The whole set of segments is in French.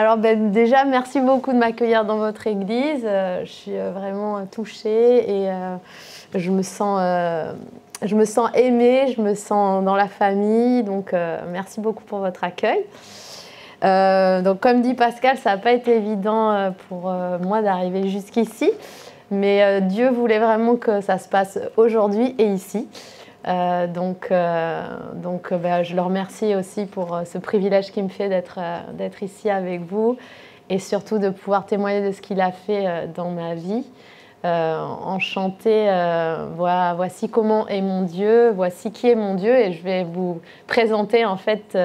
Alors déjà, merci beaucoup de m'accueillir dans votre église. Je suis vraiment touchée et je me sens aimée, je me sens dans la famille. Donc merci beaucoup pour votre accueil. Donc comme dit Pascal, ça n'a pas été évident pour moi d'arriver jusqu'ici. Mais Dieu voulait vraiment que ça se passe aujourd'hui et ici. Donc, je le remercie aussi pour ce privilège qu'il me fait d'être ici avec vous et surtout de pouvoir témoigner de ce qu'il a fait dans ma vie. En chanter voici comment est mon Dieu, voici qui est mon Dieu, et je vais vous présenter en fait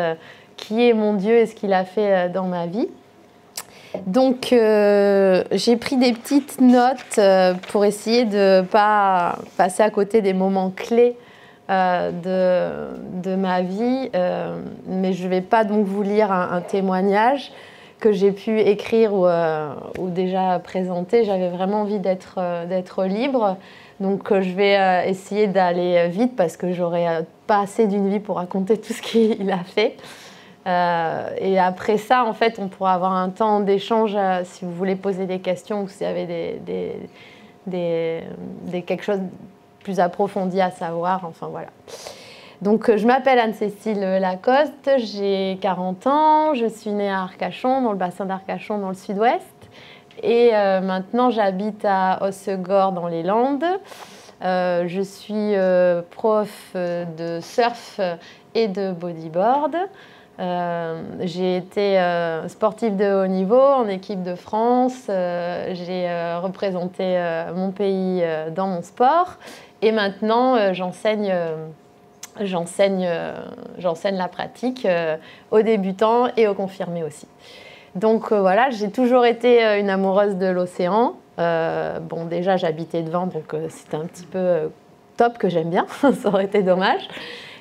qui est mon Dieu et ce qu'il a fait dans ma vie. Donc j'ai pris des petites notes pour essayer de ne pas passer à côté des moments clés de ma vie, mais je ne vais pas donc vous lire un témoignage que j'ai pu écrire ou déjà présenter. J'avais vraiment envie d'être libre, donc je vais essayer d'aller vite parce que j'aurai pas assez d'une vie pour raconter tout ce qu'il a fait. Et après ça, en fait, on pourra avoir un temps d'échange si vous voulez poser des questions ou s'il y avait quelque chose de plus approfondi à savoir. Enfin, voilà. Donc, je m'appelle Anne-Cécile Lacoste, j'ai 40 ans, je suis née à Arcachon, dans le bassin d'Arcachon, dans le sud-ouest. Et maintenant, j'habite à Hossegor, dans les Landes. Je suis prof de surf et de bodyboard. J'ai été sportive de haut niveau en équipe de France, j'ai représenté mon pays dans mon sport et maintenant j'enseigne la pratique aux débutants et aux confirmés aussi. Donc voilà, j'ai toujours été une amoureuse de l'océan. Bon, déjà j'habitais devant, donc c'était un petit peu top, que j'aime bien, ça aurait été dommage.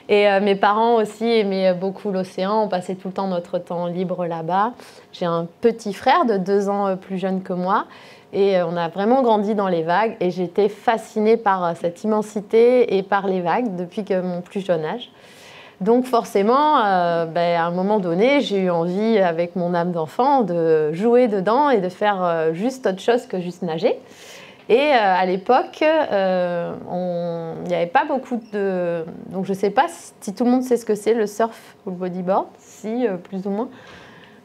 Et mes parents aussi aimaient beaucoup l'océan, on passait tout le temps notre temps libre là-bas. J'ai un petit frère de 2 ans plus jeune que moi et on a vraiment grandi dans les vagues et j'étais fascinée par cette immensité et par les vagues depuis mon plus jeune âge. Donc forcément, à un moment donné, j'ai eu envie avec mon âme d'enfant de jouer dedans et de faire juste autre chose que juste nager. Et à l'époque, il n'y avait pas beaucoup de... Donc je ne sais pas si tout le monde sait ce que c'est le surf ou le bodyboard, si, plus ou moins.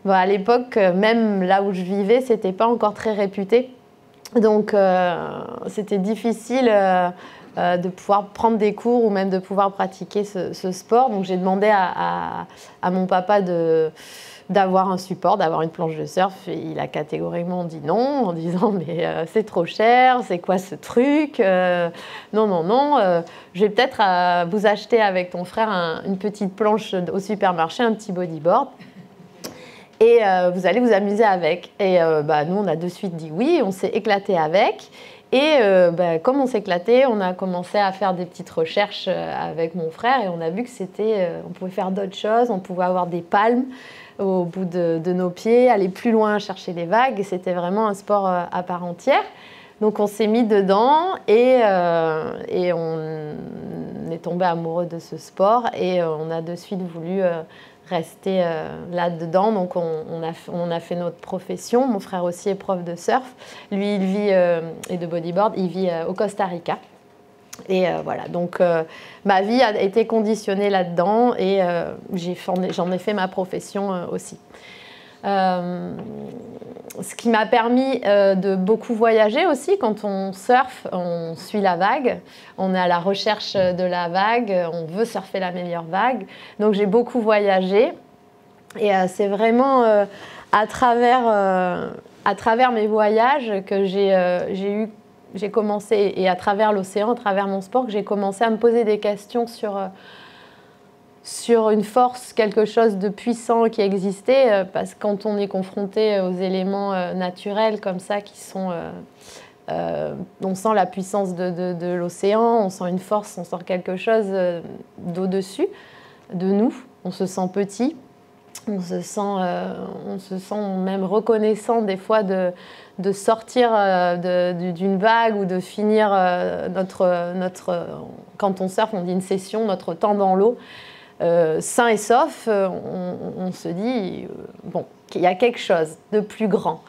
Bon, à l'époque, même là où je vivais, ce n'était pas encore très réputé. Donc c'était difficile de pouvoir prendre des cours ou même de pouvoir pratiquer ce sport. Donc j'ai demandé à mon papa d'avoir un support, d'avoir une planche de surf. Et il a catégoriquement dit non, en disant mais c'est trop cher, c'est quoi ce truc, non, je vais peut-être vous acheter avec ton frère une petite planche au supermarché, un petit bodyboard. Et vous allez vous amuser avec. Et nous, on a de suite dit oui, on s'est éclaté avec. Et comme on s'est éclaté, on a commencé à faire des petites recherches avec mon frère et on a vu que on pouvait faire d'autres choses, on pouvait avoir des palmes au bout de nos pieds, aller plus loin, chercher les vagues. Et c'était vraiment un sport à part entière. Donc on s'est mis dedans et on est tombé amoureux de ce sport et on a de suite voulu rester là-dedans. Donc on a fait notre profession. Mon frère aussi est prof de surf. Lui, il vit, et de bodyboard, il vit au Costa Rica. Et voilà, donc ma vie a été conditionnée là-dedans et j'en ai fait ma profession aussi. Ce qui m'a permis de beaucoup voyager aussi. Quand on surfe, on suit la vague, on est à la recherche de la vague, on veut surfer la meilleure vague. Donc j'ai beaucoup voyagé et c'est vraiment à travers mes voyages que j'ai commencé, et à travers l'océan, à travers mon sport, que j'ai commencé à me poser des questions sur une force, quelque chose de puissant qui existait, parce que quand on est confronté aux éléments naturels comme ça, on sent la puissance de l'océan, on sent une force, on sent quelque chose d'au-dessus de nous, on se sent petit, on se sent même reconnaissant des fois de sortir d'une vague ou de finir quand on surfe, on dit une session, notre temps dans l'eau, sain et sauf, on se dit, bon, qu'il y a quelque chose de plus grand.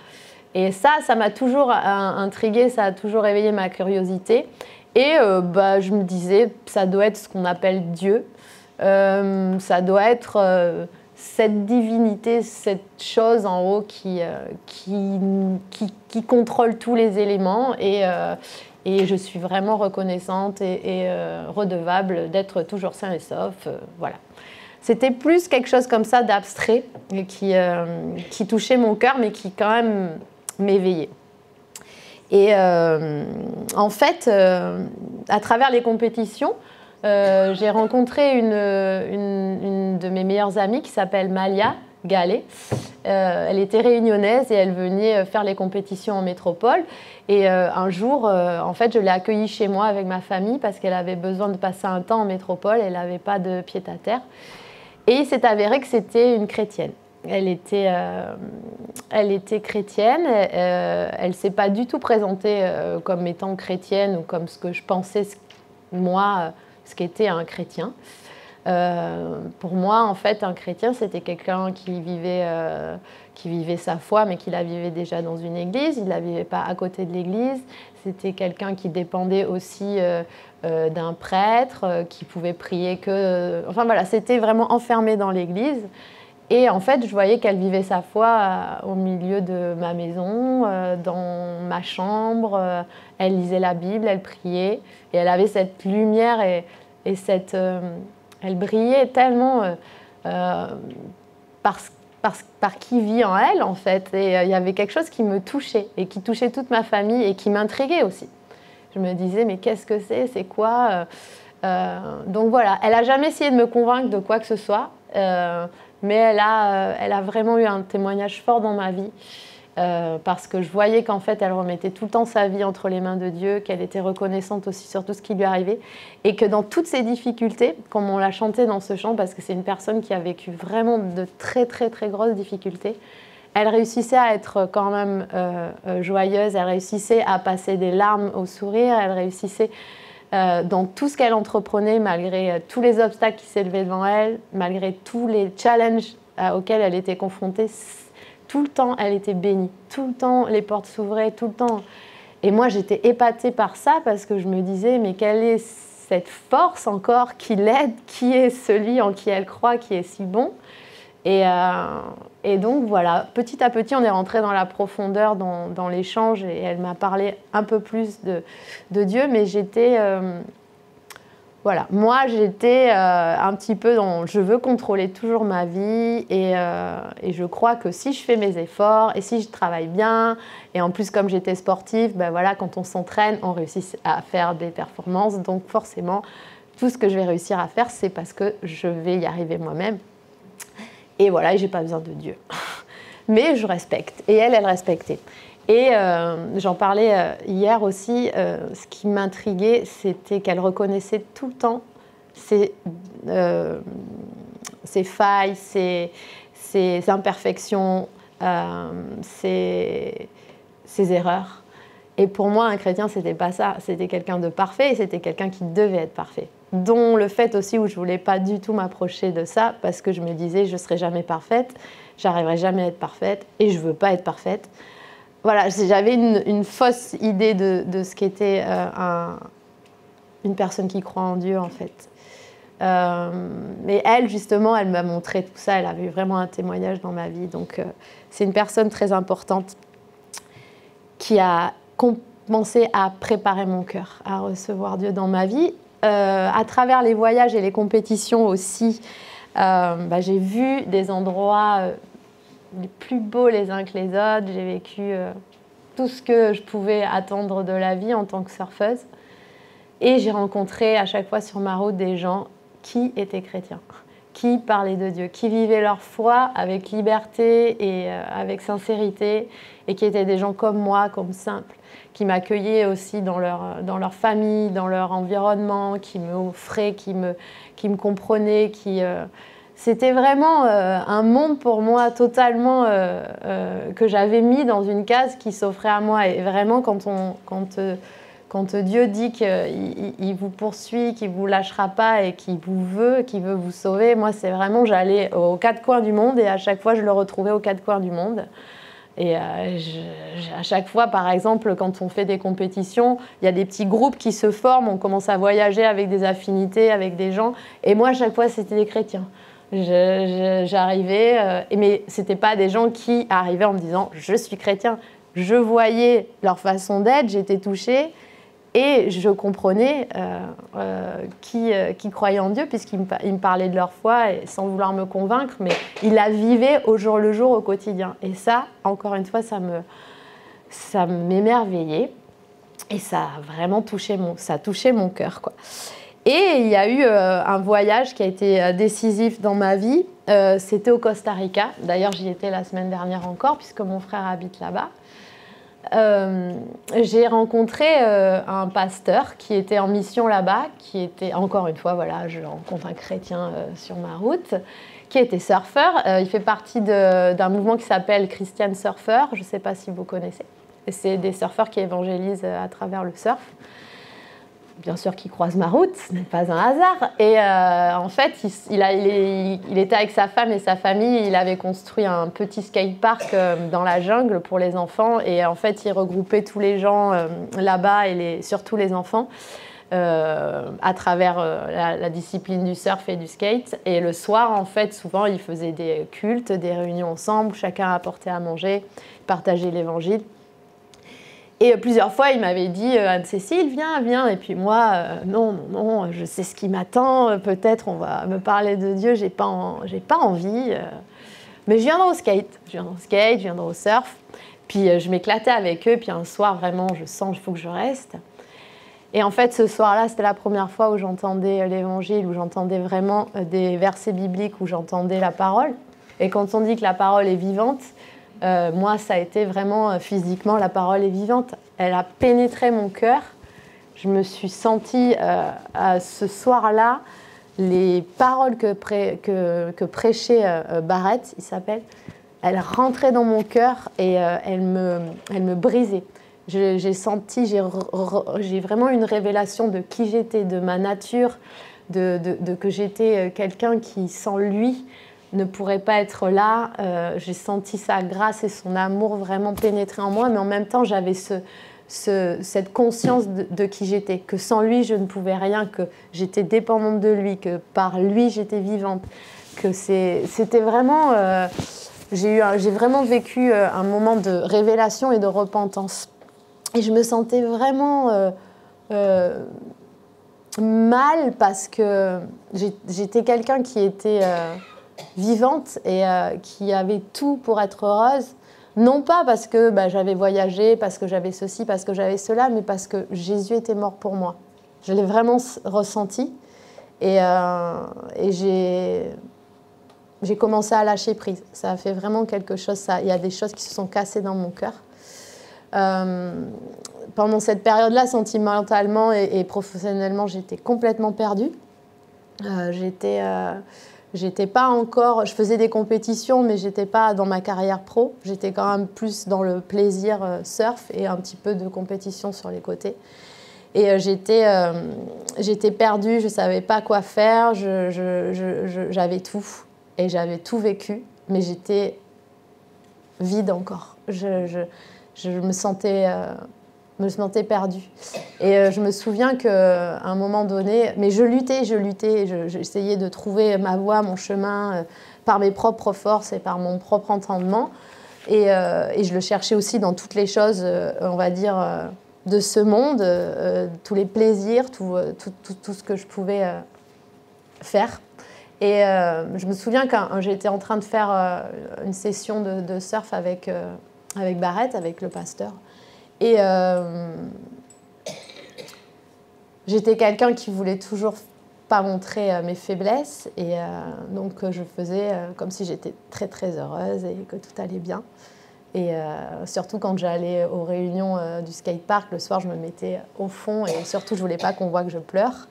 Et ça m'a toujours intriguée, ça a toujours éveillé ma curiosité. Et je me disais, ça doit être ce qu'on appelle Dieu. Ça doit être cette divinité, cette chose en haut qui contrôle tous les éléments. Et je suis vraiment reconnaissante et redevable d'être toujours sain et sauf. Voilà. C'était plus quelque chose comme ça d'abstrait qui touchait mon cœur, mais qui quand même m'éveillait. Et en fait, à travers les compétitions, j'ai rencontré une de mes meilleures amies qui s'appelle Malia Gallet. Elle était réunionnaise et elle venait faire les compétitions en métropole. Et un jour, en fait, je l'ai accueillie chez moi avec ma famille parce qu'elle avait besoin de passer un temps en métropole. Elle n'avait pas de pied-à-terre. Et il s'est avéré que c'était une chrétienne. Elle était chrétienne. Elle ne s'est pas du tout présentée comme étant chrétienne ou comme ce que je pensais, moi, ce qu'était un chrétien. Pour moi, en fait, un chrétien, c'était quelqu'un qui vivait sa foi, mais qui la vivait déjà dans une église. Il ne la vivait pas à côté de l'église. C'était quelqu'un qui dépendait aussi d'un prêtre, qui pouvait prier que... Enfin voilà, c'était vraiment enfermé dans l'église. Et en fait, je voyais qu'elle vivait sa foi au milieu de ma maison, dans ma chambre. Elle lisait la Bible, elle priait. Et elle avait cette lumière et cette... elle brillait tellement par qui vit en elle, en fait. Et il y avait quelque chose qui me touchait et qui touchait toute ma famille et qui m'intriguait aussi. Je me disais, mais qu'est-ce que c'est? C'est quoi donc voilà, elle n'a jamais essayé de me convaincre de quoi que ce soit. Mais elle a vraiment eu un témoignage fort dans ma vie parce que je voyais qu'en fait, elle remettait tout le temps sa vie entre les mains de Dieu, qu'elle était reconnaissante aussi sur tout ce qui lui arrivait et que dans toutes ces difficultés, comme on l'a chanté dans ce chant, parce que c'est une personne qui a vécu vraiment de très, très, très grosses difficultés, elle réussissait à être quand même joyeuse, elle réussissait à passer des larmes au sourire, elle réussissait... dans tout ce qu'elle entreprenait, malgré tous les obstacles qui s'élevaient devant elle, malgré tous les challenges auxquels elle était confrontée, tout le temps, elle était bénie. Tout le temps, les portes s'ouvraient, tout le temps. Et moi, j'étais épatée par ça parce que je me disais, mais quelle est cette force encore qui l'aide? Qui est celui en qui elle croit, qui est si bon? Et donc, voilà, petit à petit, on est rentré dans la profondeur, dans l'échange, et elle m'a parlé un peu plus de Dieu, mais j'étais... voilà, moi, j'étais un petit peu dans... Je veux contrôler toujours ma vie, et je crois que si je fais mes efforts, et si je travaille bien, et en plus, comme j'étais sportive, ben voilà, quand on s'entraîne, on réussit à faire des performances, donc forcément, tout ce que je vais réussir à faire, c'est parce que je vais y arriver moi-même. Et voilà, je n'ai pas besoin de Dieu. Mais je respecte. Et elle respectait. Et j'en parlais hier aussi. Ce qui m'intriguait, c'était qu'elle reconnaissait tout le temps ses failles, ses imperfections, ses erreurs. Et pour moi, un chrétien, c'était pas ça. C'était quelqu'un de parfait et c'était quelqu'un qui devait être parfait. Dont le fait aussi où je ne voulais pas du tout m'approcher de ça parce que je me disais je ne serai jamais parfaite, j'arriverai jamais à être parfaite et je ne veux pas être parfaite. Voilà, j'avais une fausse idée de ce qu'était une personne qui croit en Dieu en fait. Mais elle, justement, elle m'a montré tout ça, elle avait eu vraiment un témoignage dans ma vie. Donc c'est une personne très importante qui a commencé à préparer mon cœur, à recevoir Dieu dans ma vie. À travers les voyages et les compétitions aussi, j'ai vu des endroits les plus beaux les uns que les autres. J'ai vécu tout ce que je pouvais attendre de la vie en tant que surfeuse. Et j'ai rencontré à chaque fois sur ma route des gens qui étaient chrétiens, qui parlaient de Dieu, qui vivaient leur foi avec liberté et avec sincérité, et qui étaient des gens comme moi, comme simples, qui m'accueillaient aussi dans leur famille, dans leur environnement, qui me offraient, qui me comprenaient. C'était vraiment un monde pour moi totalement que j'avais mis dans une case qui s'offrait à moi. Et vraiment, quand Quand Dieu dit qu'il vous poursuit, qu'il ne vous lâchera pas et qu'il veut vous sauver, moi, c'est vraiment, j'allais aux quatre coins du monde et à chaque fois, je le retrouvais aux quatre coins du monde. Et à chaque fois, par exemple, quand on fait des compétitions, il y a des petits groupes qui se forment, on commence à voyager avec des affinités, avec des gens. Et moi, à chaque fois, c'était des chrétiens. J'arrivais, mais ce n'étaient pas des gens qui arrivaient en me disant « je suis chrétien ». Je voyais leur façon d'être, j'étais touchée et je comprenais qui croyaient en Dieu puisqu'ils me parlaient de leur foi et, sans vouloir me convaincre, mais ils la vivaient au jour le jour, au quotidien. Et ça, encore une fois, ça m'émerveillait et ça a vraiment touché mon cœur, quoi. Et il y a eu un voyage qui a été décisif dans ma vie, c'était au Costa Rica. D'ailleurs, j'y étais la semaine dernière encore puisque mon frère habite là-bas. J'ai rencontré un pasteur qui était en mission là-bas, qui était, encore une fois, voilà, je rencontre un chrétien sur ma route, qui était surfeur. Il fait partie d'un mouvement qui s'appelle Christian Surfer, je ne sais pas si vous connaissez. C'est des surfeurs qui évangélisent à travers le surf. Bien sûr qui croise ma route, ce n'est pas un hasard. Et en fait, il était avec sa femme et sa famille, il avait construit un petit skatepark dans la jungle pour les enfants. Et en fait, il regroupait tous les gens là-bas, et surtout les enfants, à travers la discipline du surf et du skate. Et le soir, en fait, souvent, il faisait des cultes, des réunions ensemble, chacun apportait à manger, partageait l'évangile. Et plusieurs fois, il m'avait dit « Anne-Cécile, viens ». Et puis moi, non, je sais ce qui m'attend. Peut-être on va me parler de Dieu, j'ai pas envie. Mais je viendrai au skate, je viendrai au surf. Puis je m'éclatais avec eux. Puis un soir, vraiment, je sens qu'il faut que je reste. Et en fait, ce soir-là, c'était la première fois où j'entendais l'évangile, où j'entendais vraiment des versets bibliques, où j'entendais la parole. Et quand on dit que la parole est vivante, moi, ça a été vraiment physiquement, la parole est vivante. Elle a pénétré mon cœur. Je me suis sentie, ce soir-là, les paroles que prêchait Barrett, il s'appelle, elles rentraient dans mon cœur et elles me brisaient. J'ai vraiment une révélation de qui j'étais, de ma nature, que j'étais quelqu'un qui, sans lui, ne pourrait pas être là. J'ai senti sa grâce et son amour vraiment pénétrer en moi, mais en même temps, j'avais cette conscience de qui j'étais, que sans lui, je ne pouvais rien, que j'étais dépendante de lui, que par lui, j'étais vivante. Que c'était vraiment... j'ai vraiment vécu un moment de révélation et de repentance. Et je me sentais vraiment mal parce que j'étais quelqu'un qui était... vivante et qui avait tout pour être heureuse, non pas parce que j'avais voyagé, parce que j'avais ceci, parce que j'avais cela, mais parce que Jésus était mort pour moi. Je l'ai vraiment ressenti et j'ai commencé à lâcher prise. Ça a fait vraiment quelque chose, il y a des choses qui se sont cassées dans mon cœur. Pendant cette période-là, sentimentalement et professionnellement, j'étais complètement perdue. J'étais pas encore... Je faisais des compétitions, mais j'étais pas dans ma carrière pro. J'étais quand même plus dans le plaisir surf et un petit peu de compétition sur les côtés. Et j'étais perdue, je savais pas quoi faire, j'avais tout. Et j'avais tout vécu, mais j'étais vide encore. Je me sentais perdue. Et je me souviens qu'à un moment donné, mais je luttais, j'essayais de trouver ma voie, mon chemin, par mes propres forces et par mon propre entendement. Et je le cherchais aussi dans toutes les choses, on va dire, de ce monde, tous les plaisirs, tout ce que je pouvais faire. Et je me souviens quand j'étais en train de faire une session de surf avec Barrett, avec le pasteur. Et j'étais quelqu'un qui voulait toujours pas montrer mes faiblesses. Et donc je faisais comme si j'étais très très heureuse et que tout allait bien. Et surtout quand j'allais aux réunions du skatepark, le soir je me mettais au fond et surtout je voulais pas qu'on voit que je pleure.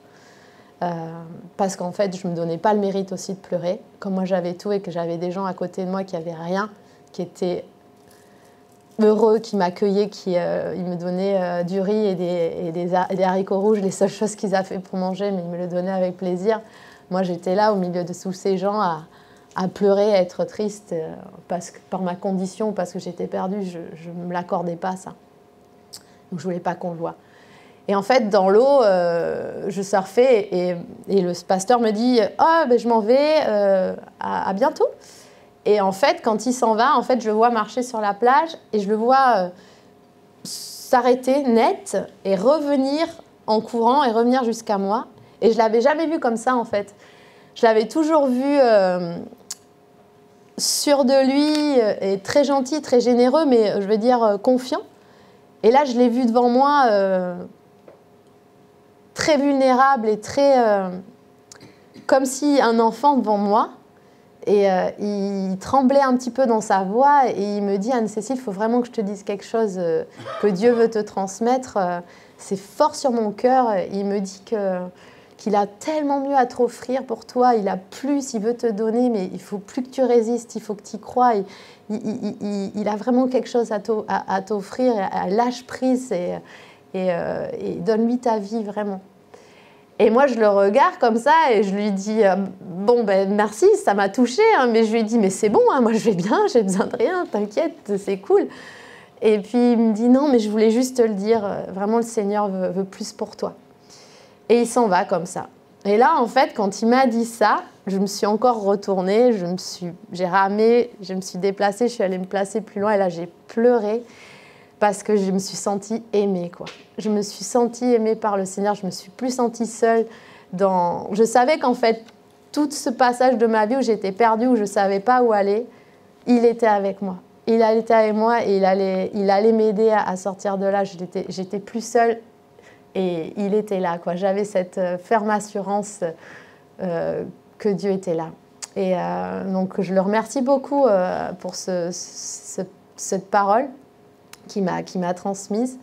Parce qu'en fait, je ne me donnais pas le mérite aussi de pleurer. Comme moi, j'avais tout et que j'avais des gens à côté de moi qui n'avaient rien, qui étaient heureux, qui m'accueillaient, ils me donnaient du riz et des haricots rouges, les seules choses qu'ils avaient fait pour manger, mais ils me le donnaient avec plaisir. Moi, j'étais là, au milieu de tous ces gens, à pleurer, à être triste, par ma condition, parce que j'étais perdue, je ne me l'accordais pas, ça. Donc, je ne voulais pas qu'on le voie. Et en fait, dans l'eau, je surfais et le pasteur me dit « Oh, ben, je m'en vais, à bientôt ». Et en fait, quand il s'en va, en fait, je le vois marcher sur la plage et je le vois s'arrêter net et revenir en courant et revenir jusqu'à moi. Et je ne l'avais jamais vu comme ça, en fait. Je l'avais toujours vu sûr de lui et très gentil, très généreux, mais je veux dire confiant. Et là, je l'ai vu devant moi très vulnérable et très... comme si un enfant devant moi. Et il tremblait un petit peu dans sa voix et il me dit « Anne-Cécile, il faut vraiment que je te dise quelque chose que Dieu veut te transmettre. C'est fort sur mon cœur. » Il me dit qu'il a tellement mieux à t'offrir pour toi. Il a plus, il veut te donner, mais il ne faut plus que tu résistes, il faut que tu y crois. Il a vraiment quelque chose à t'offrir. Lâche prise et donne-lui ta vie, vraiment. Et moi, je le regarde comme ça et je lui dis « Bon, ben merci, ça m'a touchée. Hein, » mais je lui dis « Mais c'est bon, hein, moi je vais bien, j'ai besoin de rien, t'inquiète, c'est cool. » Et puis il me dit « Non, mais je voulais juste te le dire, vraiment le Seigneur veut plus pour toi. » Et il s'en va comme ça. Et là, en fait, quand il m'a dit ça, je me suis encore retournée, j'ai ramé, je me suis déplacée, je suis allée me placer plus loin et là, j'ai pleuré. Parce que je me suis sentie aimée, quoi. Je me suis sentie aimée par le Seigneur, je me suis plus sentie seule. Je savais qu'en fait, tout ce passage de ma vie où j'étais perdue, où je ne savais pas où aller, il était avec moi. Il était avec moi et il allait m'aider à sortir de là. J'étais plus seule et il était là, quoi. J'avais cette ferme assurance que Dieu était là. Et donc, je le remercie beaucoup pour cette parole qui m'a transmise.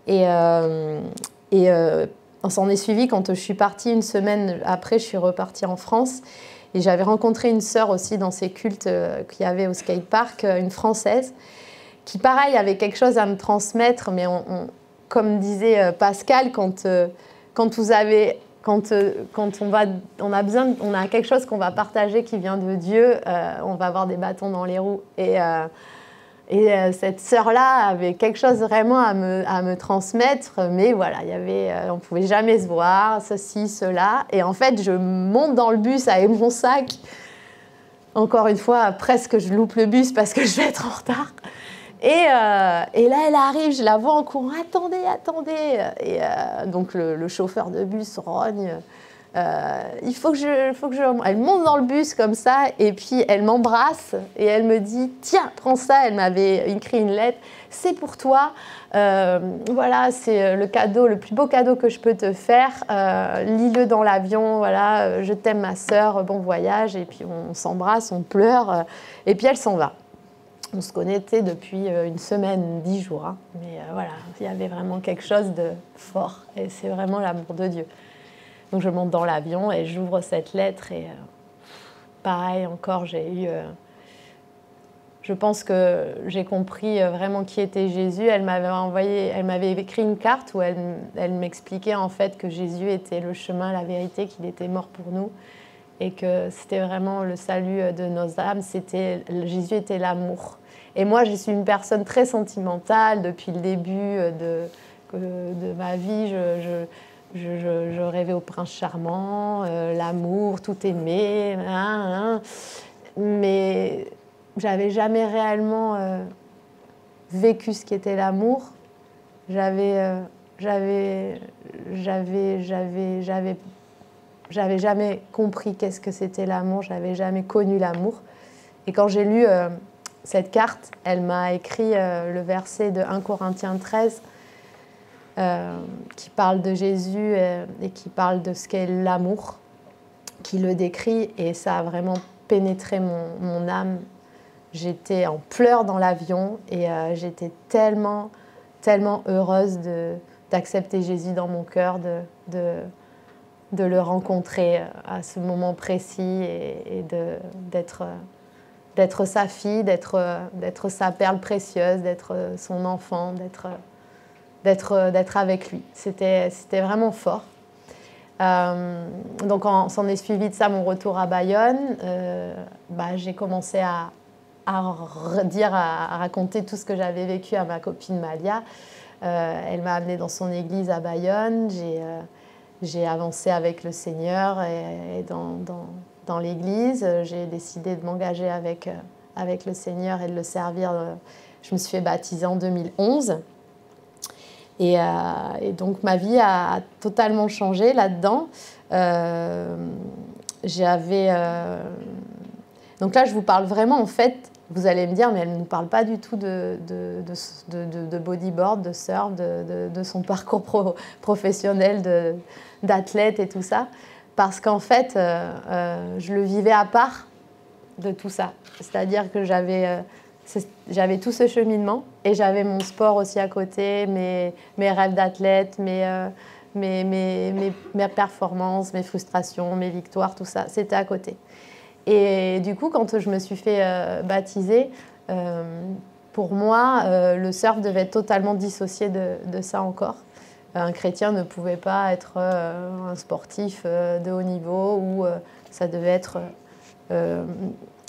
Et on s'en est suivi quand je suis partie une semaine après, je suis repartie en France. Et j'avais rencontré une sœur aussi dans ces cultes qu'il y avait au skatepark, une Française, qui pareil avait quelque chose à me transmettre, mais comme disait Pascal, quand on a quelque chose qu'on va partager qui vient de Dieu, on va avoir des bâtons dans les roues. Et cette sœur-là avait quelque chose vraiment à me transmettre, mais voilà, on ne pouvait jamais se voir, ceci, cela. Et en fait, je monte dans le bus avec mon sac. Encore une fois, presque je loupe le bus parce que je vais être en retard. Et là, elle arrive, je la vois en courant, « Attendez, attendez !» Et donc, le chauffeur de bus rogne. Il faut que je... Elle monte dans le bus comme ça et puis elle m'embrasse et elle me dit « Tiens, prends ça !» Elle m'avait écrit une lettre. « C'est pour toi. Voilà, c'est le cadeau, le plus beau cadeau que je peux te faire. Lis-le dans l'avion. Voilà, je t'aime ma sœur, bon voyage. » Et puis on s'embrasse, on pleure et puis elle s'en va. On se connaissait depuis une semaine, 10 jours. Hein. Mais voilà, il y avait vraiment quelque chose de fort et c'est vraiment l'amour de Dieu. Donc je monte dans l'avion et j'ouvre cette lettre et pareil encore, je pense que j'ai compris vraiment qui était Jésus. Elle m'avait écrit une carte où elle m'expliquait en fait que Jésus était le chemin, la vérité, qu'il était mort pour nous et que c'était vraiment le salut de nos âmes. Jésus était l'amour. Et moi, je suis une personne très sentimentale depuis le début de ma vie. Je rêvais au prince charmant, l'amour, tout aimer, mais j'avais jamais réellement vécu ce qu'était l'amour. J'avais jamais compris qu'est-ce que c'était l'amour. J'avais jamais connu l'amour. Et quand j'ai lu cette carte, elle m'a écrit le verset de 1 Corinthiens 13. Qui parle de Jésus et qui parle de ce qu'est l'amour, qui le décrit, et ça a vraiment pénétré mon âme. J'étais en pleurs dans l'avion et j'étais tellement, tellement heureuse d'accepter Jésus dans mon cœur, de le rencontrer à ce moment précis et d'être d'être sa fille, d'être sa perle précieuse, d'être son enfant, d'être avec lui. C'était vraiment fort. Donc, s'en est suivi de ça mon retour à Bayonne. J'ai commencé à raconter tout ce que j'avais vécu à ma copine Malia. Elle m'a amenée dans son église à Bayonne. J'ai avancé avec le Seigneur et dans l'église. J'ai décidé de m'engager avec le Seigneur et de le servir. Je me suis fait baptiser en 2011. Et donc ma vie a totalement changé là-dedans. Donc là, je vous parle vraiment, en fait, vous allez me dire, mais elle ne nous parle pas du tout de bodyboard, de surf, de son parcours professionnel d'athlète et tout ça. Parce qu'en fait, je le vivais à part de tout ça. C'est-à-dire que j'avais tout ce cheminement et j'avais mon sport aussi à côté, mes rêves d'athlète, mes performances, mes frustrations, mes victoires, tout ça, c'était à côté. Et du coup, quand je me suis fait baptiser, pour moi, le surf devait être totalement dissocié de ça encore. Un chrétien ne pouvait pas être un sportif de haut niveau ou ça devait être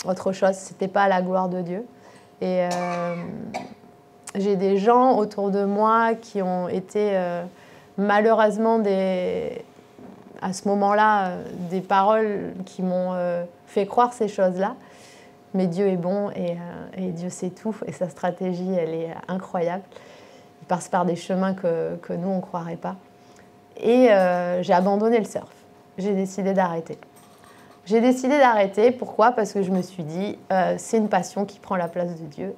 autre chose. Ce n'était pas la gloire de Dieu. Et j'ai des gens autour de moi qui ont été malheureusement à ce moment-là des paroles qui m'ont fait croire ces choses-là. Mais Dieu est bon et Dieu sait tout et sa stratégie, elle est incroyable. Il passe par des chemins que nous, on ne croirait pas. Et j'ai abandonné le surf. J'ai décidé d'arrêter. J'ai décidé d'arrêter. Pourquoi? Parce que je me suis dit, c'est une passion qui prend la place de Dieu.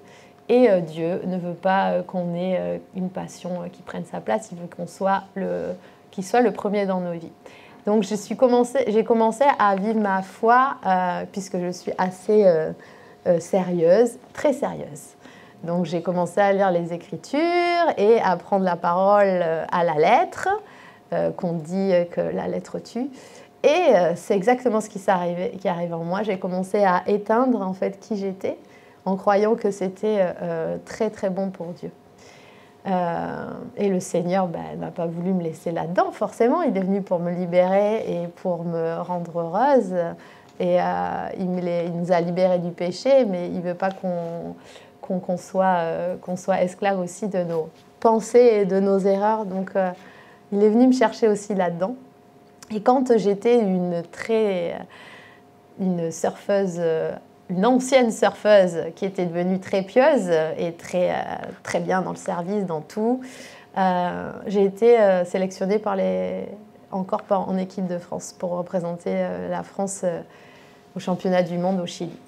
Et Dieu ne veut pas qu'on ait une passion qui prenne sa place. Il veut qu'il soit le premier dans nos vies. Donc j'ai commencé à vivre ma foi, puisque je suis assez sérieuse, très sérieuse. Donc j'ai commencé à lire les Écritures et à prendre la parole à la lettre, qu'on dit que la lettre tue. Et c'est exactement ce qui arrive en moi. J'ai commencé à éteindre en fait qui j'étais, en croyant que c'était très très bon pour Dieu. Et le Seigneur n'a pas voulu me laisser là-dedans, forcément. Il est venu pour me libérer et pour me rendre heureuse. Et il nous a libérés du péché, mais il ne veut pas qu'on soit esclave aussi de nos pensées et de nos erreurs. Donc, il est venu me chercher aussi là-dedans. Et quand j'étais une surfeuse, une ancienne surfeuse qui était devenue très pieuse et très bien dans le service, dans tout, j'ai été sélectionnée en équipe de France pour représenter la France au championnat du monde au Chili.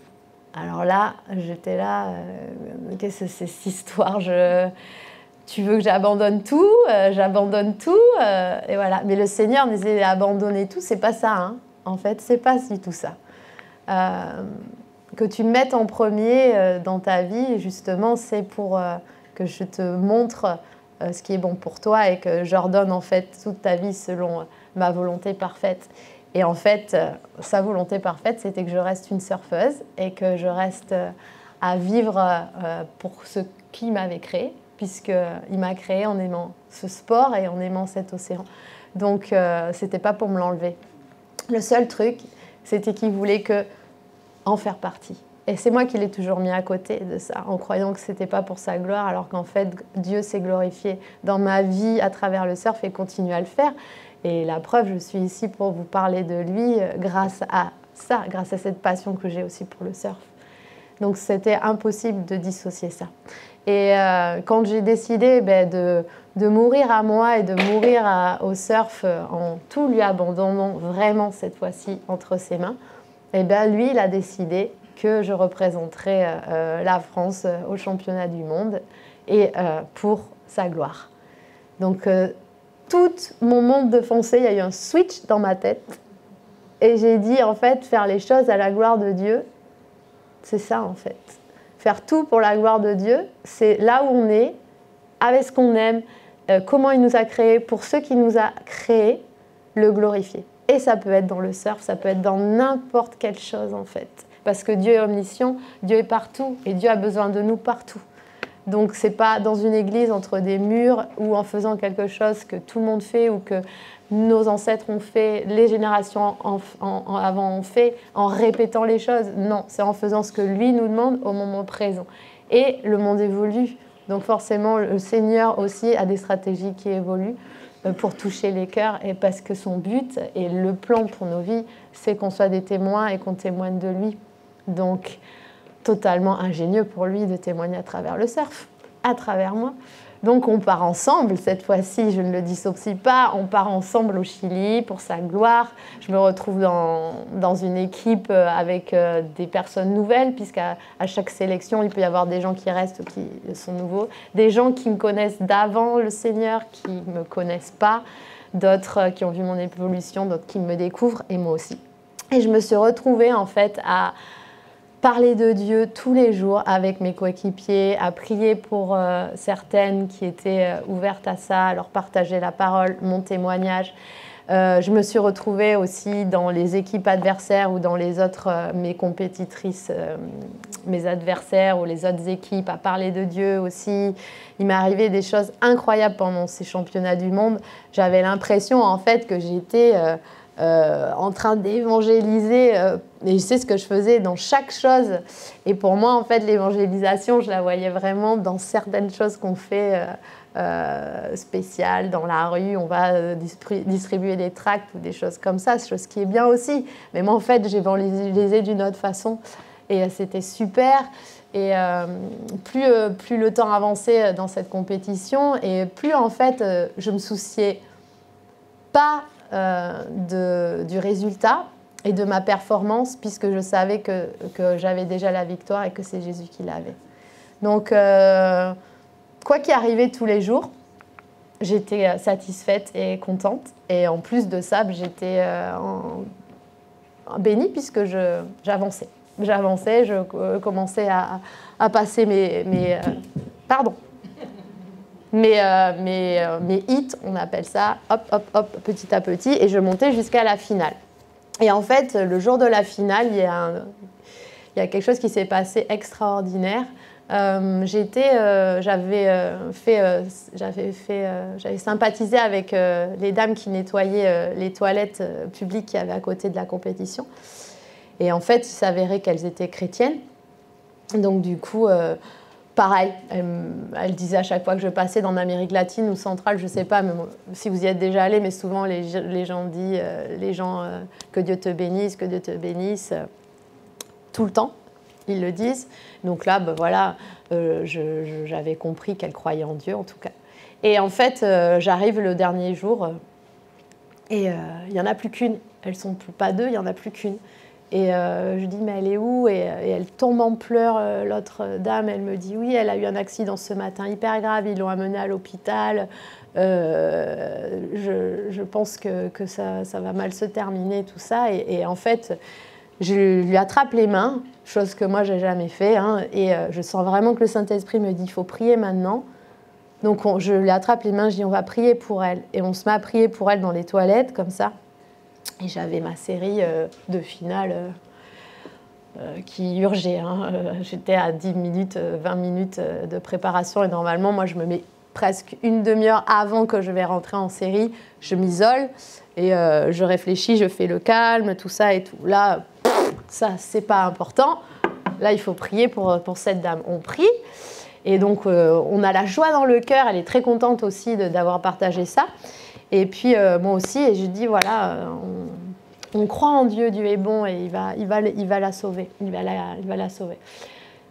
Alors là, j'étais là, qu'est-ce que c'est cette histoire? Tu veux que j'abandonne tout? J'abandonne tout. Et voilà. Mais le Seigneur nous a abandonné tout, c'est pas ça. Hein. En fait, c'est pas du tout ça. Que tu me mettes en premier dans ta vie, justement, c'est pour que je te montre ce qui est bon pour toi et que j'ordonne en fait toute ta vie selon ma volonté parfaite. Et en fait, sa volonté parfaite, c'était que je reste une surfeuse et que je reste à vivre pour ce qui m'avait créé, puisqu'il m'a créé en aimant ce sport et en aimant cet océan. Donc, c'était pas pour me l'enlever. Le seul truc, c'était qu'il voulait en faire partie. Et c'est moi qui l'ai toujours mis à côté de ça, en croyant que c'était pas pour sa gloire, alors qu'en fait, Dieu s'est glorifié dans ma vie à travers le surf et continue à le faire. Et la preuve, je suis ici pour vous parler de lui grâce à ça, grâce à cette passion que j'ai aussi pour le surf. Donc, c'était impossible de dissocier ça. Et quand j'ai décidé de mourir à moi et de mourir au surf en tout lui abandonnant vraiment cette fois-ci entre ses mains, et lui, il a décidé que je représenterais la France au championnat du monde et pour sa gloire. Donc, tout mon monde de foncé, il y a eu un switch dans ma tête. Et j'ai dit, en fait, faire les choses à la gloire de Dieu, c'est ça, en fait. Faire tout pour la gloire de Dieu, c'est là où on est, avec ce qu'on aime, comment il nous a créés, pour ceux qui nous a créés, le glorifier. Et ça peut être dans le surf, ça peut être dans n'importe quelle chose, en fait. parce que Dieu est omniscient, Dieu est partout et Dieu a besoin de nous partout. Donc ce n'est pas dans une église entre des murs ou en faisant quelque chose que tout le monde fait ou que nos ancêtres ont fait, les générations avant ont fait, en répétant les choses. Non, c'est en faisant ce que lui nous demande au moment présent. Et le monde évolue. Donc forcément, le Seigneur aussi a des stratégies qui évoluent pour toucher les cœurs, et parce que son but et le plan pour nos vies, c'est qu'on soit des témoins et qu'on témoigne de lui. Donc, totalement ingénieux pour lui de témoigner à travers le surf, à travers moi. Donc, on part ensemble, cette fois-ci, je ne le dissocie pas, on part ensemble au Chili pour sa gloire. Je me retrouve dans une équipe avec des personnes nouvelles, puisqu'à chaque sélection, il peut y avoir des gens qui restent ou qui sont nouveaux, des gens qui me connaissent d'avant le Seigneur, qui ne me connaissent pas, d'autres qui ont vu mon évolution, d'autres qui me découvrent, et moi aussi. Et je me suis retrouvée, en fait, à parler de Dieu tous les jours avec mes coéquipiers, à prier pour certaines qui étaient ouvertes à ça, à leur partager la parole, mon témoignage. Je me suis retrouvée aussi dans les équipes adversaires ou dans les autres, mes compétitrices, mes adversaires ou les autres équipes, à parler de Dieu aussi. Il m'est arrivé des choses incroyables pendant ces championnats du monde. J'avais l'impression en fait que j'étais en train d'évangéliser, et je sais ce que je faisais dans chaque chose. Et pour moi, en fait, l'évangélisation, je la voyais vraiment dans certaines choses qu'on fait spéciales dans la rue. On va distribuer des tracts ou des choses comme ça, chose qui est bien aussi. Mais moi, en fait, j'évangélisais d'une autre façon. Et c'était super. Et plus le temps avançait dans cette compétition, et plus, en fait, je me souciais pas du résultat et de ma performance, puisque je savais que j'avais déjà la victoire et que c'est Jésus qui l'avait. Donc, quoi qu'il arrivait tous les jours, j'étais satisfaite et contente. Et en plus de ça, j'étais bénie, puisque j'avançais. J'avançais, je commençais à passer mes hits, on appelle ça, hop, hop, hop, petit à petit, et je montais jusqu'à la finale. Et en fait, le jour de la finale, il y a quelque chose qui s'est passé extraordinaire. J'avais sympathisé avec les dames qui nettoyaient les toilettes publiques qu'il y avait à côté de la compétition. Et en fait, il s'avérait qu'elles étaient chrétiennes. Donc du coup... pareil, elle disait à chaque fois que je passais dans l'Amérique latine ou centrale, je ne sais pas si vous y êtes déjà allé, mais souvent les gens disent que Dieu te bénisse, que Dieu te bénisse, tout le temps, ils le disent. Donc là, voilà, j'avais compris qu'elle croyait en Dieu en tout cas. Et en fait, j'arrive le dernier jour et il n'y en a plus qu'une. Elles ne sont pas deux, il n'y en a plus qu'une. Et je dis, mais elle est où? Et elle tombe en pleurs, l'autre dame. Elle me dit, oui, elle a eu un accident ce matin hyper grave, ils l'ont amenée à l'hôpital. Je pense que ça va mal se terminer, tout ça. Et en fait, je lui attrape les mains, chose que moi, je n'ai jamais fait. Hein, et je sens vraiment que le Saint-Esprit me dit, il faut prier maintenant. Donc, je lui attrape les mains, je dis, on va prier pour elle. Et on se met à prier pour elle dans les toilettes, comme ça. Et j'avais ma série de finale qui urgeait. Hein. J'étais à 10 minutes, 20 minutes de préparation. Et normalement, moi, je me mets presque une demi-heure avant que je vais rentrer en série. Je m'isole et je réfléchis, je fais le calme, tout ça et tout. Là, ça, c'est pas important. Là, il faut prier pour cette dame. On prie. Et donc, on a la joie dans le cœur. Elle est très contente aussi d'avoir partagé ça. Et puis, moi aussi, et je dis, voilà, on croit en Dieu, Dieu est bon et il va la sauver. Il va la sauver.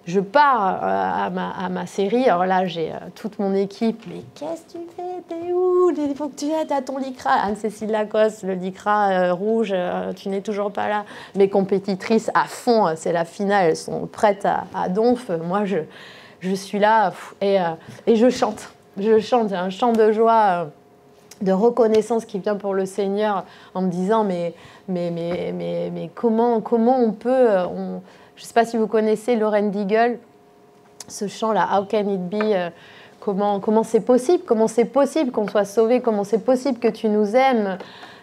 Je pars à ma série. Alors là, j'ai toute mon équipe. Mais qu'est-ce que tu fais? T'es où? Il faut que tu aies à ton lycra. Anne-Cécile Lacoste, le lycra rouge, tu n'es toujours pas là. Mes compétitrices à fond, c'est la finale, elles sont prêtes à donf. Moi, je suis là et je chante. Je chante, un chant de joie, de reconnaissance qui vient pour le Seigneur en me disant mais comment on peut... je ne sais pas si vous connaissez Lauren Daigle, ce chant-là, How can it be? Comment c'est possible? Comment c'est possible qu'on soit sauvé? Comment c'est possible que tu nous aimes?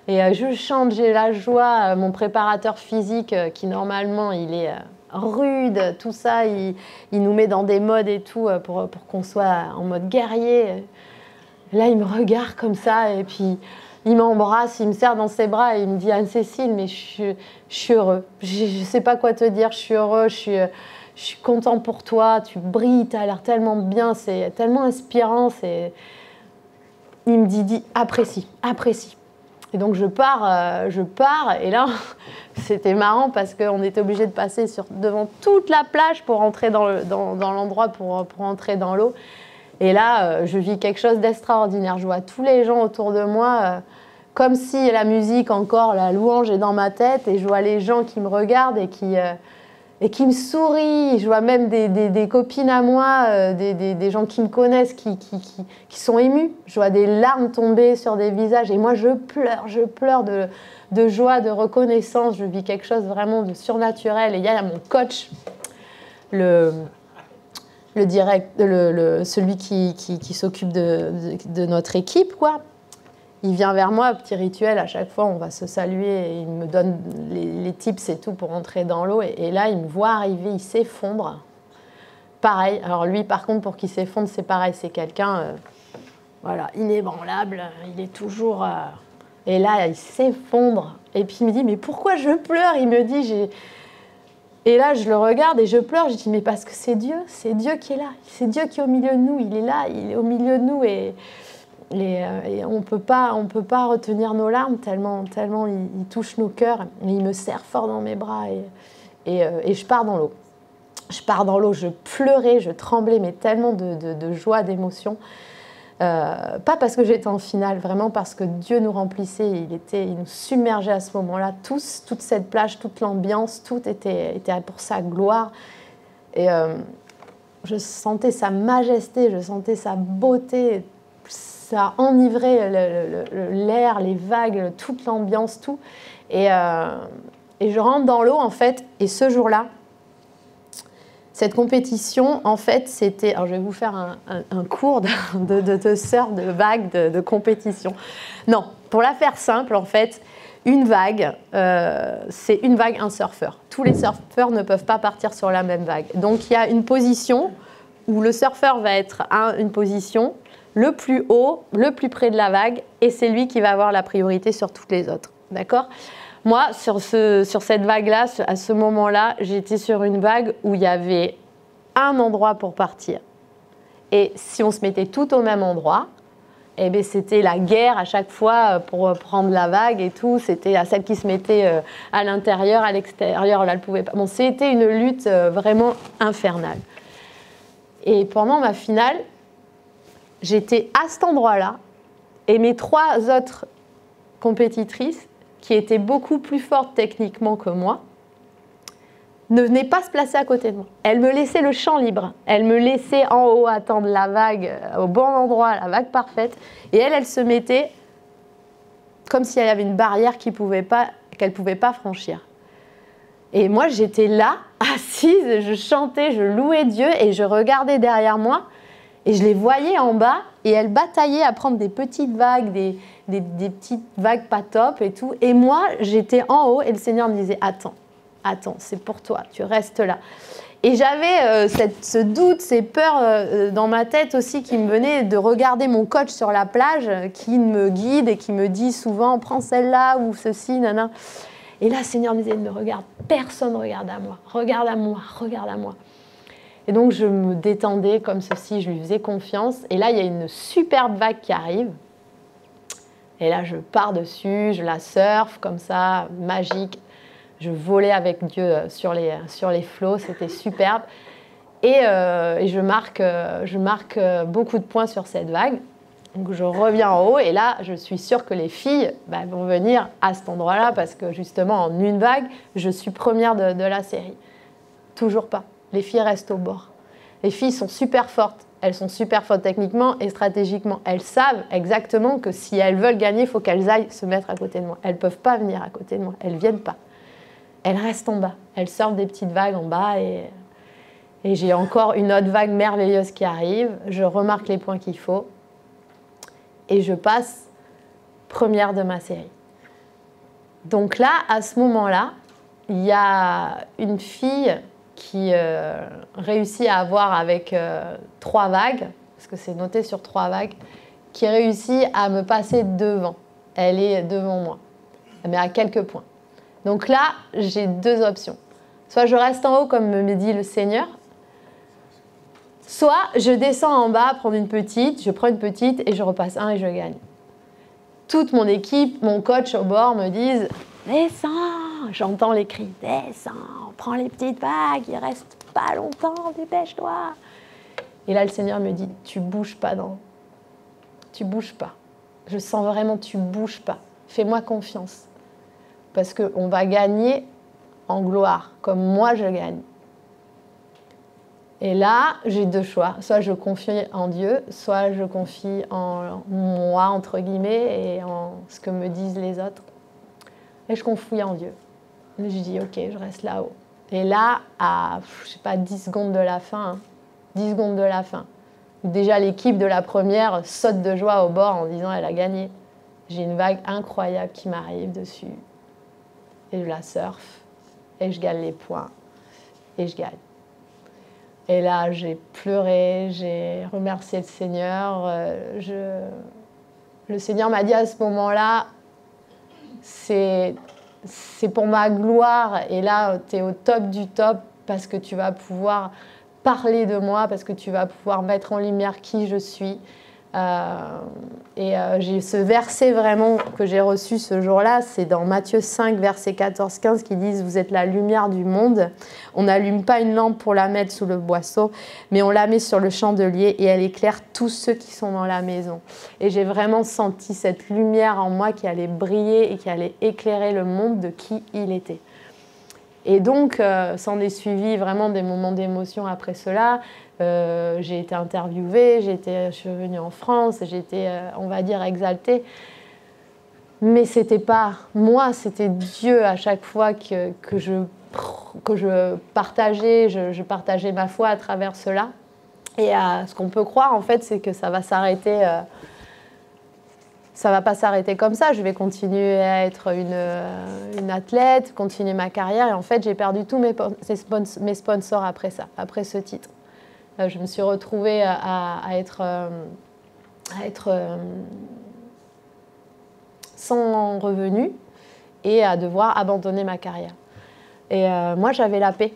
Et je chante, j'ai la joie. Mon préparateur physique, qui normalement, il est rude, tout ça, il nous met dans des modes et tout pour qu'on soit en mode guerrier. Là, il me regarde comme ça et puis il m'embrasse, il me serre dans ses bras et il me dit « Anne-Cécile, mais je suis heureux. Je ne sais pas quoi te dire, je suis heureux, je suis content pour toi, tu brilles, tu as l'air tellement bien, c'est tellement inspirant. » Il me dit « apprécie, apprécie. » Et donc je pars et là, c'était marrant parce qu'on était obligé de passer devant toute la plage pour entrer dans l'endroit, pour entrer dans l'eau. Et là, je vis quelque chose d'extraordinaire. Je vois tous les gens autour de moi, comme si la musique encore, la louange est dans ma tête, et je vois les gens qui me regardent et qui me sourient. Je vois même des copines à moi, des gens qui me connaissent, qui sont émus. Je vois des larmes tomber sur des visages et moi je pleure de joie, de reconnaissance. Je vis quelque chose vraiment de surnaturel. Et il y a mon coach, celui qui s'occupe de notre équipe, quoi. Il vient vers moi, petit rituel, à chaque fois on va se saluer et il me donne les tips et tout pour entrer dans l'eau. Et là, il me voit arriver, il s'effondre. Pareil, alors lui par contre, pour qu'il s'effondre, c'est pareil, c'est quelqu'un voilà, inébranlable, il est toujours... Et là, il s'effondre. Et puis il me dit, mais pourquoi je pleure? Il me dit, Et là, je le regarde et je pleure. Je dis, mais parce que c'est Dieu qui est là. C'est Dieu qui est au milieu de nous, il est là, il est au milieu de nous et on peut pas retenir nos larmes tellement il touche nos cœurs. Et il me serre fort dans mes bras et je pars dans l'eau. Je pars dans l'eau, je pleurais, je tremblais, mais tellement de joie, d'émotion. Pas parce que j'étais en finale, vraiment parce que Dieu nous remplissait, il nous submergeait à ce moment-là, tous, toute cette plage, toute l'ambiance, tout était pour sa gloire. Et je sentais sa majesté, je sentais sa beauté. Ça enivrait l'air, les vagues, toute l'ambiance, tout. Et je rentre dans l'eau, en fait, et ce jour-là, cette compétition, en fait, c'était... Alors, je vais vous faire un cours de surf, de vagues, de compétition. Non, pour la faire simple, en fait, une vague, c'est une vague, un surfeur. Tous les surfeurs ne peuvent pas partir sur la même vague. Donc, il y a une position où le surfeur va être à une position le plus haut, le plus près de la vague, et c'est lui qui va avoir la priorité sur toutes les autres. D'accord ? Moi, sur cette vague-là, à ce moment-là, j'étais sur une vague où il y avait un endroit pour partir. Et si on se mettait tout au même endroit, eh bien, c'était la guerre à chaque fois pour prendre la vague et tout. C'était à celle qui se mettait à l'intérieur, à l'extérieur, là, elle ne pouvait pas. Bon, c'était une lutte vraiment infernale. Et pendant ma finale, j'étais à cet endroit-là et mes 3 autres compétitrices, qui étaient beaucoup plus fortes techniquement que moi, ne venaient pas se placer à côté de moi. Elles me laissaient le champ libre. Elles me laissaient en haut attendre la vague au bon endroit, la vague parfaite. Et elles se mettaient comme s'il y avait une barrière qu'elles ne pouvaient pas franchir. Et moi, j'étais là, assise, je chantais, je louais Dieu et je regardais derrière moi. Et je les voyais en bas et elles bataillaient à prendre des petites vagues, des petites vagues pas top et tout. Et moi, j'étais en haut et le Seigneur me disait « Attends, c'est pour toi, tu restes là. » Et j'avais ce doute, ces peurs dans ma tête aussi qui me venaient de regarder mon coach sur la plage qui me guide et qui me dit souvent « Prends celle-là » ou ceci, nana. Et là, le Seigneur me disait « Ne regarde, personne regarde à moi, regarde à moi, regarde à moi. » Et donc, je me détendais comme ceci, je lui faisais confiance. Et là, il y a une superbe vague qui arrive. Et là, je pars dessus, je la surfe comme ça, magique. Je volais avec Dieu sur les flots, c'était superbe. Et je marque beaucoup de points sur cette vague. Donc, je reviens en haut et là, je suis sûre que les filles vont venir à cet endroit-là parce que justement, en une vague, je suis première de la série. Toujours pas. Les filles restent au bord. Les filles sont super fortes. Elles sont super fortes techniquement et stratégiquement. Elles savent exactement que si elles veulent gagner, il faut qu'elles aillent se mettre à côté de moi. Elles ne peuvent pas venir à côté de moi. Elles ne viennent pas. Elles restent en bas. Elles surfent des petites vagues en bas et j'ai encore une autre vague merveilleuse qui arrive. Je remarque les points qu'il faut et je passe première de ma série. Donc là, à ce moment-là, il y a une fille qui réussit à avoir avec 3 vagues, parce que c'est noté sur 3 vagues, qui réussit à me passer devant. Elle est devant moi, mais à quelques points. Donc là, j'ai 2 options. Soit je reste en haut, comme me dit le Seigneur, soit je descends en bas, prendre une petite, je prends une petite et je repasse un et je gagne. Toute mon équipe, mon coach au bord me disent « Descends !» J'entends les cris « Descends, prends les petites vagues, il reste pas longtemps, dépêche-toi !» Et là, le Seigneur me dit « Tu bouges pas, non. Tu bouges pas. Je sens vraiment, tu bouges pas. Fais-moi confiance. Parce qu'on va gagner en gloire, comme moi je gagne. » Et là, j'ai 2 choix. Soit je confie en Dieu, soit je confie en moi, entre guillemets, et en ce que me disent les autres. Et je confie en Dieu. Je dis, ok, je reste là-haut. Et là, à, je sais pas, 10 secondes de la fin, 10 secondes de la fin, déjà l'équipe de la première saute de joie au bord en disant, elle a gagné. J'ai une vague incroyable qui m'arrive dessus. Et je la surfe, et je gagne les points, et je gagne. Et là, j'ai pleuré, j'ai remercié le Seigneur. Le Seigneur m'a dit à ce moment-là, c'est pour ma gloire. Et là, tu es au top du top parce que tu vas pouvoir parler de moi, parce que tu vas pouvoir mettre en lumière qui je suis. J'ai ce verset vraiment que j'ai reçu ce jour-là, c'est dans Matthieu 5, verset 14-15, qui disent « Vous êtes la lumière du monde. On n'allume pas une lampe pour la mettre sous le boisseau, mais on la met sur le chandelier et elle éclaire tous ceux qui sont dans la maison. » Et j'ai vraiment senti cette lumière en moi qui allait briller et qui allait éclairer le monde de qui il était. Et donc, s'en est suivi vraiment des moments d'émotion après cela. J'ai été interviewée, je suis revenue en France, j'ai été, on va dire, exaltée. Mais ce n'était pas moi, c'était Dieu à chaque fois que je partageais, je partageais ma foi à travers cela. Et ce qu'on peut croire, en fait, c'est que ça va s'arrêter. Ça ne va pas s'arrêter comme ça. Je vais continuer à être une athlète, continuer ma carrière. Et en fait, j'ai perdu tous mes sponsors après ça, après ce titre. Je me suis retrouvée à être sans revenu et à devoir abandonner ma carrière. Et moi, j'avais la paix.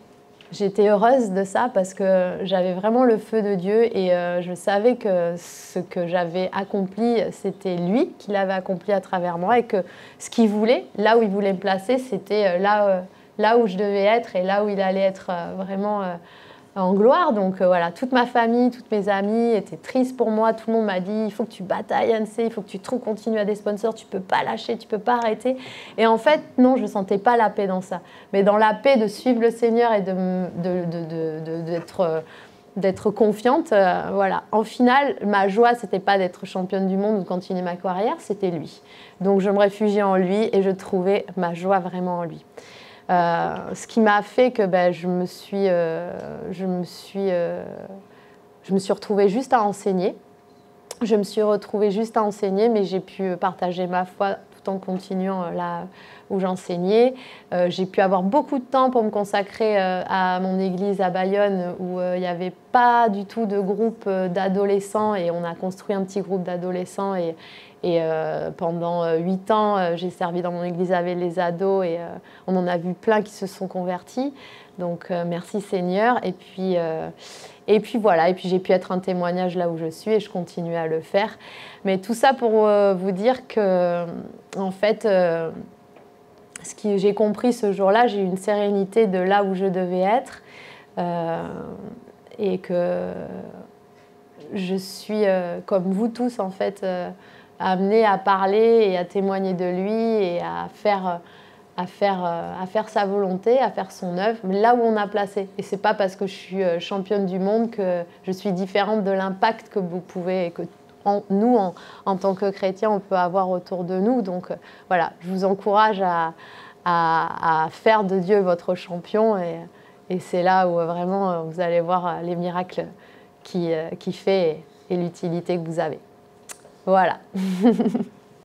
J'étais heureuse de ça parce que j'avais vraiment le feu de Dieu et je savais que ce que j'avais accompli, c'était lui qui l'avait accompli à travers moi et que ce qu'il voulait, là où il voulait me placer, c'était là où je devais être et là où il allait être vraiment en gloire. Donc voilà, toute ma famille, toutes mes amies étaient tristes pour moi. Tout le monde m'a dit, il faut que tu batailles, Hansé, il faut que tu continues à des sponsors, tu ne peux pas lâcher, tu ne peux pas arrêter. Et en fait, non, je ne sentais pas la paix dans ça. Mais dans la paix de suivre le Seigneur et d'être confiante, voilà. En finale, ma joie, ce n'était pas d'être championne du monde ou de continuer ma carrière, c'était lui. Donc je me réfugiais en lui et je trouvais ma joie vraiment en lui. Ce qui m'a fait que je me suis retrouvée juste à enseigner. Je me suis retrouvée juste à enseigner, mais j'ai pu partager ma foi tout en continuant là où j'enseignais. J'ai pu avoir beaucoup de temps pour me consacrer à mon église à Bayonne, où il n'y avait pas du tout de groupe d'adolescents, et on a construit un petit groupe d'adolescents. Et pendant 8 ans, j'ai servi dans mon église avec les ados et on en a vu plein qui se sont convertis. Donc merci Seigneur. Et puis voilà, et puis j'ai pu être un témoignage là où je suis et je continue à le faire. Mais tout ça pour vous dire que, en fait, ce que j'ai compris ce jour-là, j'ai eu une sérénité de là où je devais être et que je suis, comme vous tous, en fait, amenée à parler et à témoigner de lui et à faire sa volonté, à faire son œuvre, mais là où on a placé. Et ce n'est pas parce que je suis championne du monde que je suis différente de l'impact que vous pouvez, et que nous, en tant que chrétiens, on peut avoir autour de nous. Donc voilà, je vous encourage à faire de Dieu votre champion et c'est là où vraiment vous allez voir les miracles qu'il fait et l'utilité que vous avez. Voilà.